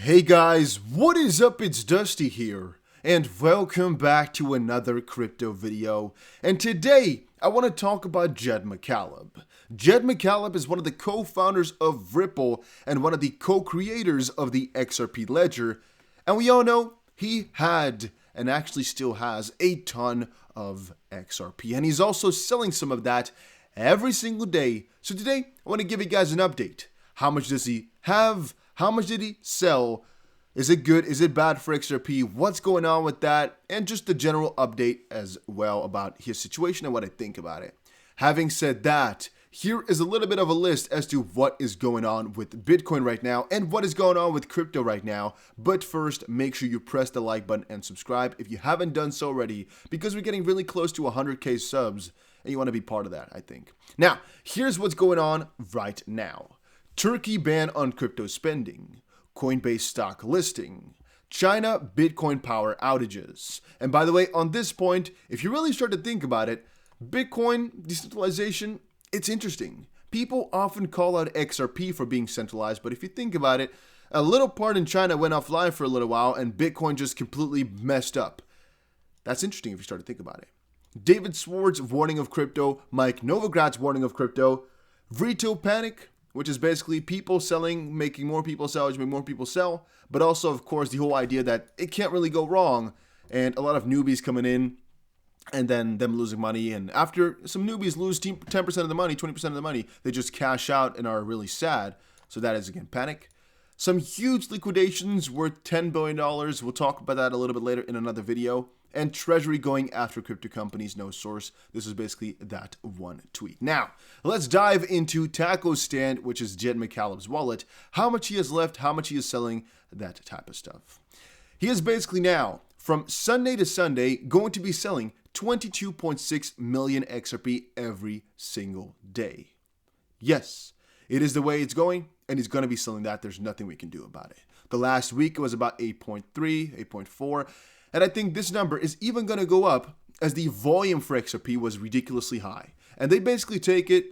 Hey guys, what is up? It's Dusty here, and welcome back to another crypto video. And today, I want to talk about Jed McCaleb. Jed McCaleb is one of the co-founders of Ripple and one of the co-creators of the XRP ledger. And we all know he had, and actually still has, a ton of XRP. And he's also selling some of that every single day. So today, I want to give you guys an update. How much does he have? How much did he sell? Is it good? Is it bad for XRP? What's going on with that? And just a general update as well about his situation and what I think about it. Having said that, here is a little bit of a list as to what is going on with Bitcoin right now and what is going on with crypto right now. But first, make sure you press the like button and subscribe if you haven't done so already, because we're getting really close to 100K subs and you want to be part of that, I think. Now, here's what's going on right now. Turkey ban on crypto spending, Coinbase stock listing, China Bitcoin power outages. And by the way, on this point, if you really start to think about it, Bitcoin decentralization, it's interesting. People often call out XRP for being centralized, but if you think about it, a little part in China went offline for a little while and Bitcoin just completely messed up. That's interesting if you start to think about it. David Swartz warning of crypto, Mike Novogratz warning of crypto, retail panic, which is basically people selling, making more people sell, which make more people sell. But also, of course, the whole idea that it can't really go wrong. And a lot of newbies coming in and then them losing money. And after some newbies lose 10% of the money, 20% of the money, they just cash out and are really sad. So that is, again, panic. Some huge liquidations worth $10 billion. We'll talk about that a little bit later in another video. And Treasury going after crypto companies, no source. This is basically that one tweet. Now, let's dive into Taco's stand, which is Jed McCaleb's wallet. How much he has left, how much he is selling, that type of stuff. He is basically now, from Sunday to Sunday, going to be selling 22.6 million XRP every single day. Yes, it is the way it's going, and he's going to be selling that. There's nothing we can do about it. The last week, it was about 8.3, 8.4. And I think this number is even going to go up as the volume for XRP was ridiculously high. And they basically take it,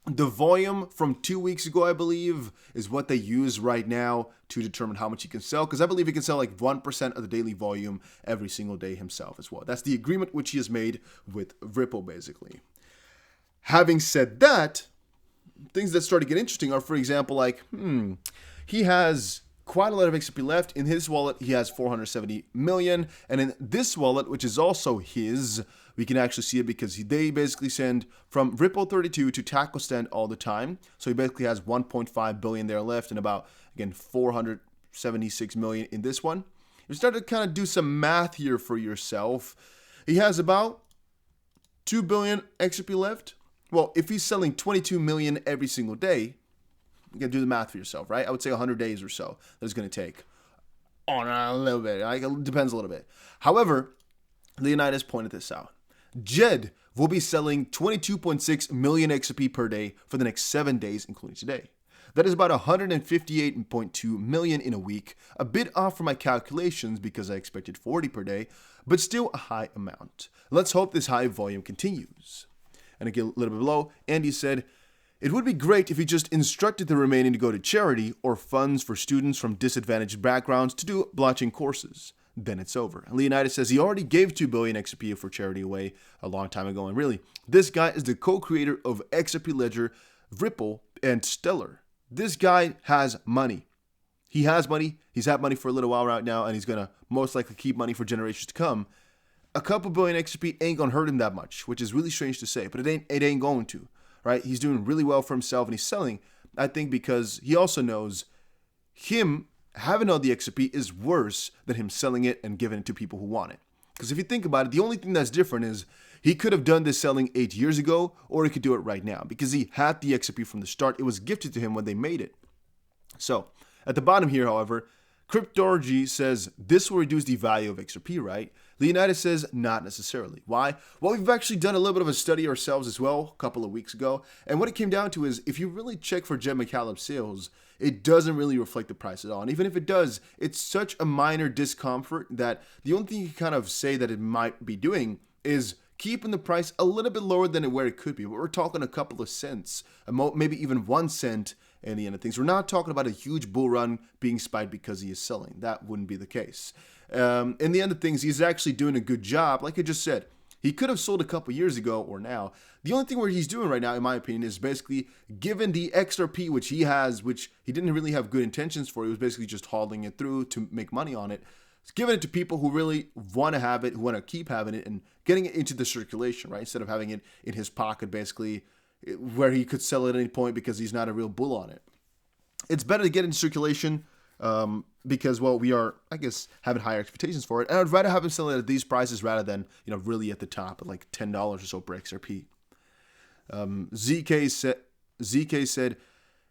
the volume from 2 weeks ago, I believe, is what they use right now to determine how much he can sell. Because I believe he can sell like 1% of the daily volume every single day himself as well. That's the agreement which he has made with Ripple, basically. Having said that, things that start to get interesting are, for example, like, he has quite a lot of XRP left. In his wallet, he has 470 million. And in this wallet, which is also his, we can actually see it because they basically send from Ripple 32 to Taco Stand all the time. So he basically has 1.5 billion there left and about, again, 476 million in this one. You start to kind of do some math here for yourself. He has about 2 billion XRP left. Well, if he's selling 22 million every single day, you can do the math for yourself, right? I would say 100 days or so that it's going to take. On a little bit. It depends a little bit. However, Leonidas pointed this out. Jed will be selling 22.6 million XRP per day for the next 7 days, including today. That is about 158.2 million in a week. A bit off from my calculations because I expected 40 per day, but still a high amount. Let's hope this high volume continues. And again, a little bit below, Andy said, it would be great if he just instructed the remaining to go to charity or funds for students from disadvantaged backgrounds to do blockchain courses. Then it's over. And Leonidas says he already gave 2 billion XRP for charity away a long time ago. And really, this guy is the co-creator of XRP Ledger, Ripple, and Stellar. This guy has money. He has money. He's had money for a little while right now, and he's going to most likely keep money for generations to come. A couple billion XRP ain't going to hurt him that much, which is really strange to say, but it ain't going to. Right? He's doing really well for himself and he's selling, I think, because he also knows him having all the XRP is worse than him selling it and giving it to people who want it. Because if you think about it, the only thing that's different is he could have done this selling 8 years ago, or he could do it right now because he had the XRP from the start. It was gifted to him when they made it. So at the bottom here, however, Cryptorgy says this will reduce the value of XRP, right? Leonidas says not necessarily. Why? Well, we've actually done a little bit of a study ourselves as well a couple of weeks ago. And what it came down to is if you really check for Jed McCaleb sales, it doesn't really reflect the price at all. And even if it does, it's such a minor discomfort that the only thing you can kind of say that it might be doing is keeping the price a little bit lower than where it could be. But we're talking a couple of cents, maybe even 1 cent in the end of things. We're not talking about a huge bull run being spiked because he is selling. That wouldn't be the case. In the end of things, he's actually doing a good job. Like I just said, he could have sold a couple years ago or now. The only thing where he's doing right now, in my opinion, is basically given the XRP, which he has, which he didn't really have good intentions for. He was basically just hodling it through to make money on it. He's giving it to people who really want to have it, who want to keep having it, and getting it into the circulation, right? Instead of having it in his pocket, basically, where he could sell it at any point because he's not a real bull on it. It's better to get into circulation because, well, we are, I guess, having higher expectations for it. And I'd rather have him sell it at these prices rather than, really at the top at like $10 or so per XRP. ZK said,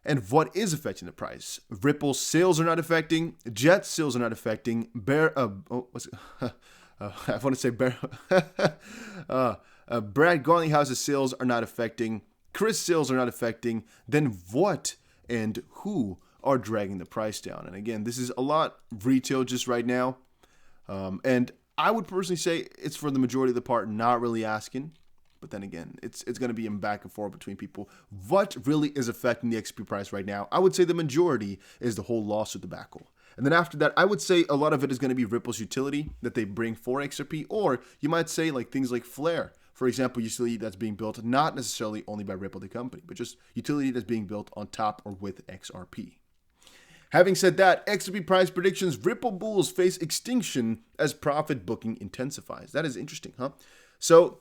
and what is affecting the price? Ripple's sales are not affecting. Jet's sales are not affecting. Brad Garlinghouse's sales are not affecting. Chris' sales are not affecting. Then what and who are dragging the price down? And again, this is a lot retail just right now. And I would personally say it's for the majority of the part not really asking. But then again, it's going to be in back and forth between people. What really is affecting the XRP price right now? I would say the majority is the whole lawsuit debacle. And then after that, I would say a lot of it is going to be Ripple's utility that they bring for XRP. Or you might say like things like Flare. For example, utility that's being built not necessarily only by Ripple, the company, but just utility that's being built on top or with XRP. Having said that, XRP price predictions, Ripple bulls face extinction as profit booking intensifies. That is interesting, huh? So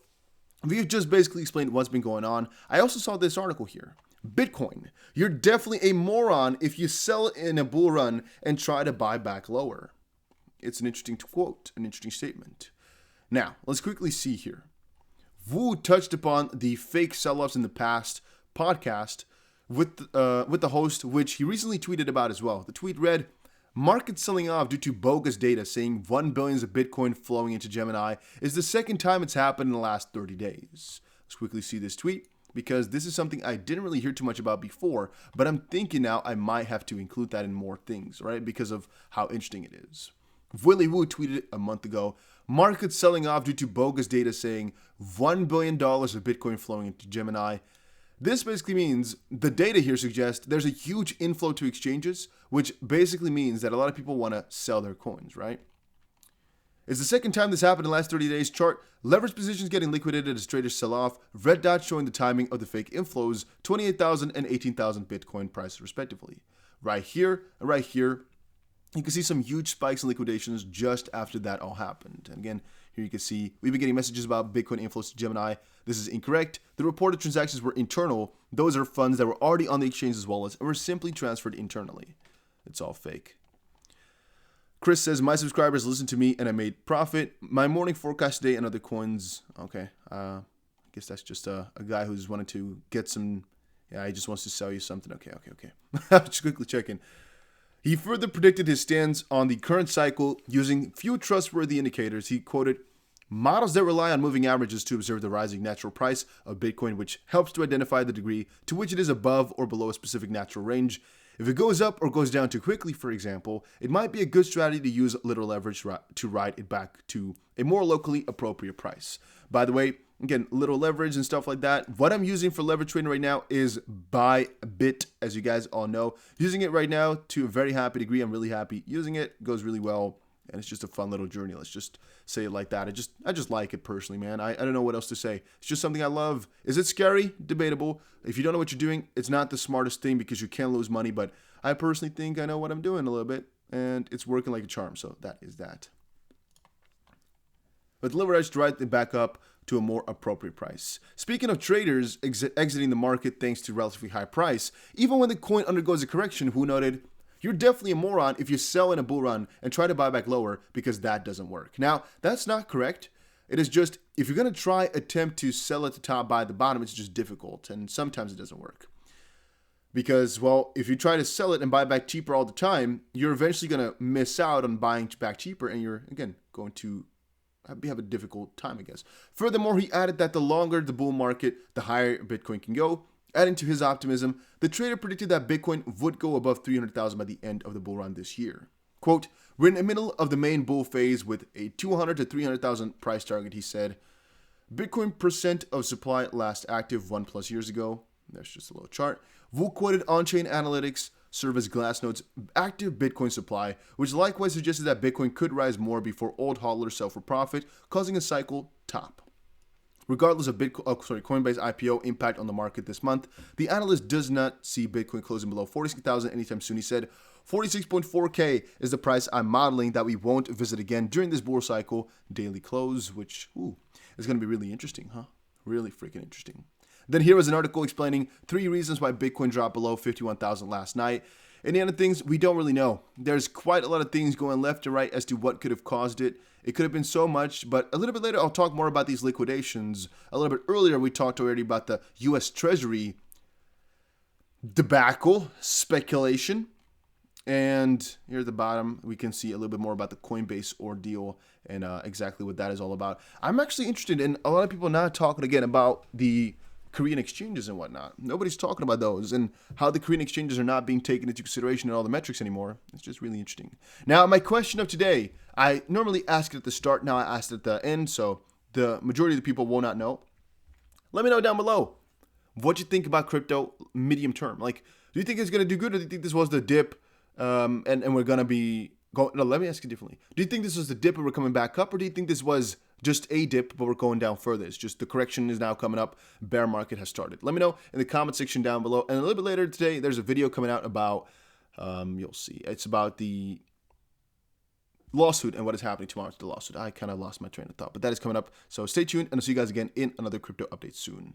we've just basically explained what's been going on. I also saw this article here. Bitcoin, you're definitely a moron if you sell it in a bull run and try to buy back lower. It's an interesting quote, an interesting statement. Now, let's quickly see here. Wu touched upon the fake sell-offs in the past podcast with the host, which he recently tweeted about as well. The tweet read, market selling off due to bogus data saying 1 billion of Bitcoin flowing into Gemini is the second time it's happened in the last 30 days. Let's quickly see this tweet because this is something I didn't really hear too much about before, but I'm thinking now I might have to include that in more things, right? Because of how interesting it is. Willy Woo tweeted a month ago, market selling off due to bogus data saying $1 billion of Bitcoin flowing into Gemini. This basically means the data here suggests there's a huge inflow to exchanges, which basically means that a lot of people want to sell their coins, right? It's the second time this happened in the last 30 days chart. Leverage positions getting liquidated as traders sell off. Red dots showing the timing of the fake inflows, 28,000 and 18,000 Bitcoin prices respectively. Right here and right here, you can see some huge spikes in liquidations just after that all happened. And again, here you can see we've been getting messages about Bitcoin inflows to Gemini. This is incorrect. The reported transactions were internal. Those are funds that were already on the exchange's wallets and were simply transferred internally. It's all fake. Chris says, my subscribers listened to me and I made profit. My morning forecast today and other coins. Okay. I guess that's just a guy who's wanted to get some. Yeah, he just wants to sell you something. Okay. Just quickly checking. He further predicted his stance on the current cycle using few trustworthy indicators. He quoted, models that rely on moving averages to observe the rising natural price of Bitcoin, which helps to identify the degree to which it is above or below a specific natural range. If it goes up or goes down too quickly, for example, it might be a good strategy to use little leverage to ride it back to a more locally appropriate price. By the way, again, little leverage and stuff like that. What I'm using for leverage trading right now is Bybit, as you guys all know. Using it right now to a very happy degree. I'm really happy using it. Goes really well. And it's just a fun little journey. Let's just say it like that. I just like it personally, man. I don't know what else to say. It's just something I love. Is it scary? Debatable. If you don't know what you're doing, it's not the smartest thing because you can lose money. But I personally think I know what I'm doing a little bit. And it's working like a charm. So that is that. But leverage to ride it back up to a more appropriate price. Speaking of traders exiting the market thanks to relatively high price, even when the coin undergoes a correction, Wu noted, you're definitely a moron if you sell in a bull run and try to buy back lower because that doesn't work. Now, that's not correct. It is just, if you're going to attempt to sell at the top, buy at the bottom, it's just difficult. And sometimes it doesn't work. Because, well, if you try to sell it and buy back cheaper all the time, you're eventually going to miss out on buying back cheaper. And you're, again, going to have a difficult time, I guess. Furthermore, he added that the longer the bull market, the higher Bitcoin can go. Adding to his optimism, the trader predicted that Bitcoin would go above 300,000 by the end of the bull run this year. Quote, we're in the middle of the main bull phase with a 200 to 300,000 price target, he said. Bitcoin percent of supply last active 1+ years ago. There's just a little chart. VOOC quoted on-chain analytics serve as Glassnode's active Bitcoin supply, which likewise suggested that Bitcoin could rise more before old hodlers sell for profit, causing a cycle top. Regardless of Coinbase IPO impact on the market this month, the analyst does not see Bitcoin closing below 46,000 anytime soon. He said, 46.4K is the price I'm modeling that we won't visit again during this bull cycle daily close, which is going to be really interesting, huh? Really freaking interesting. Then here was an article explaining 3 reasons why Bitcoin dropped below 51,000 last night. And the other things, we don't really know. There's quite a lot of things going left and right as to what could have caused it. It could have been so much, but a little bit later, I'll talk more about these liquidations. A little bit earlier, we talked already about the U.S. Treasury debacle, speculation. And here at the bottom, we can see a little bit more about the Coinbase ordeal and exactly what that is all about. I'm actually interested in a lot of people not talking again about the Korean exchanges and whatnot. Nobody's talking about those and how the Korean exchanges are not being taken into consideration in all the metrics anymore. It's just really interesting. Now, my question of today, I normally ask it at the start. Now I asked it at the end, so the majority of the people will not know. Let me know down below what you think about crypto medium term. Like, do you think it's going to do good, or do you think this was the dip and we're going to be going? No, let me ask you differently. Do you think this was the dip and we're coming back up, or do you think this was just a dip, but we're going down further? It's just the correction is now coming up. Bear market has started. Let me know in the comment section down below. And a little bit later today, there's a video coming out about, you'll see, it's about the lawsuit and what is happening tomorrow to the lawsuit. I kind of lost my train of thought, but that is coming up. So stay tuned, and I'll see you guys again in another crypto update soon.